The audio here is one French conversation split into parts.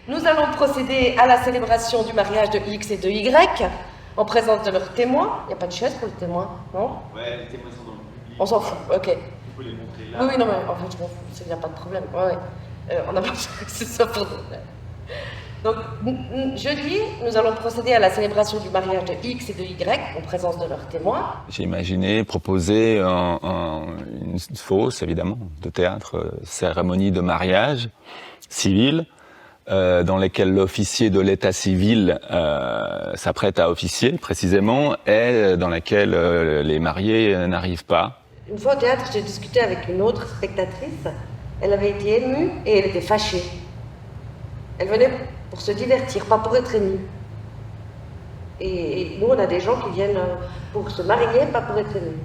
Nous allons procéder à la célébration du mariage de X et de Y en présence de leurs témoins. Il n'y a pas de chaise pour les témoins, non? Ouais, les témoins sont dans le public. On s'en fout, ok. Tu peux les montrer là. Oui, non, mais en fait, je m'en fous, il n'y a pas de problème. On a pas besoin que ce soit pour nous. Donc, jeudi, nous allons procéder à la célébration du mariage de X et de Y en présence de leurs témoins. J'ai imaginé proposer une fausse, évidemment, de théâtre, cérémonie de mariage civil, dans laquelle l'officier de l'état civil s'apprête à officier, précisément, et dans laquelle les mariés n'arrivent pas. Une fois au théâtre, j'ai discuté avec une autre spectatrice. Elle avait été émue et elle était fâchée. Elle venait pour se divertir, pas pour être émue. Et nous, on a des gens qui viennent pour se marier, pas pour être émus.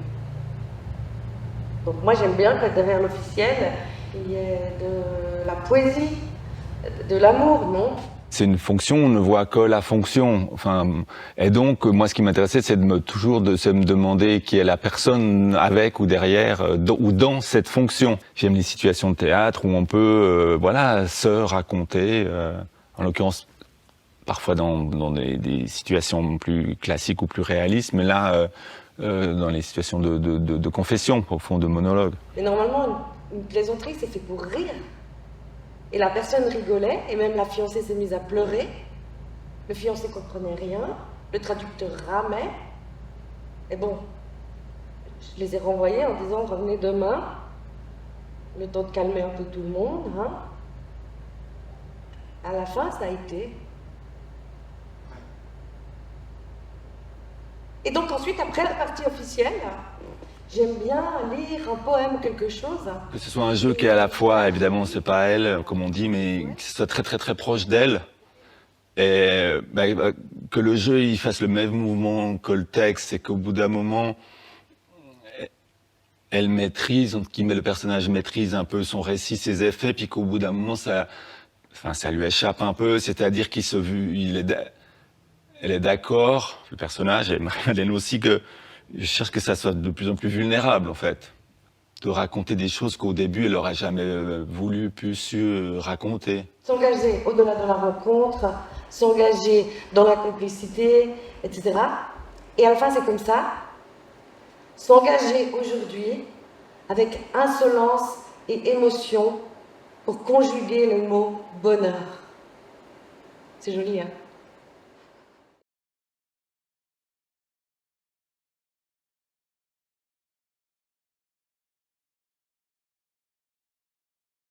Donc moi, j'aime bien que derrière l'officiel, il y ait de la poésie, de l'amour, non? C'est une fonction, on ne voit que la fonction. Et donc, moi, ce qui m'intéressait, c'est de me demander qui est la personne avec ou derrière, ou dans cette fonction. J'aime les situations de théâtre où on peut, se raconter, en l'occurrence, parfois dans des situations plus classiques ou plus réalistes, mais là, dans les situations de confession, au fond, de monologue. Mais normalement, une plaisanterie, c'est fait pour rire. Et la personne rigolait, et même la fiancée s'est mise à pleurer. Le fiancé comprenait rien, le traducteur ramait. Et bon, je les ai renvoyés en disant « revenez demain », le temps de calmer un peu tout le monde. Hein. À la fin, ça a été. Et donc ensuite, après la partie officielle, j'aime bien lire un poème ou quelque chose. Que ce soit un jeu qui est à la fois, évidemment, c'est pas elle, comme on dit, mais que ce soit très très très proche d'elle. Et que le jeu il fasse le même mouvement que le texte, et qu'au bout d'un moment, elle maîtrise, entre guillemets, le personnage maîtrise un peu son récit, ses effets, puis qu'au bout d'un moment, ça lui échappe un peu, c'est-à-dire elle est d'accord, le personnage, et Marie-Madeleine aussi, que je cherche que ça soit de plus en plus vulnérable, en fait. De raconter des choses qu'au début, elle n'aurait jamais voulu, su raconter. S'engager au-delà de la rencontre, s'engager dans la complicité, etc. Et à la fin, c'est comme ça. S'engager aujourd'hui avec insolence et émotion pour conjuguer le mot bonheur. C'est joli, hein?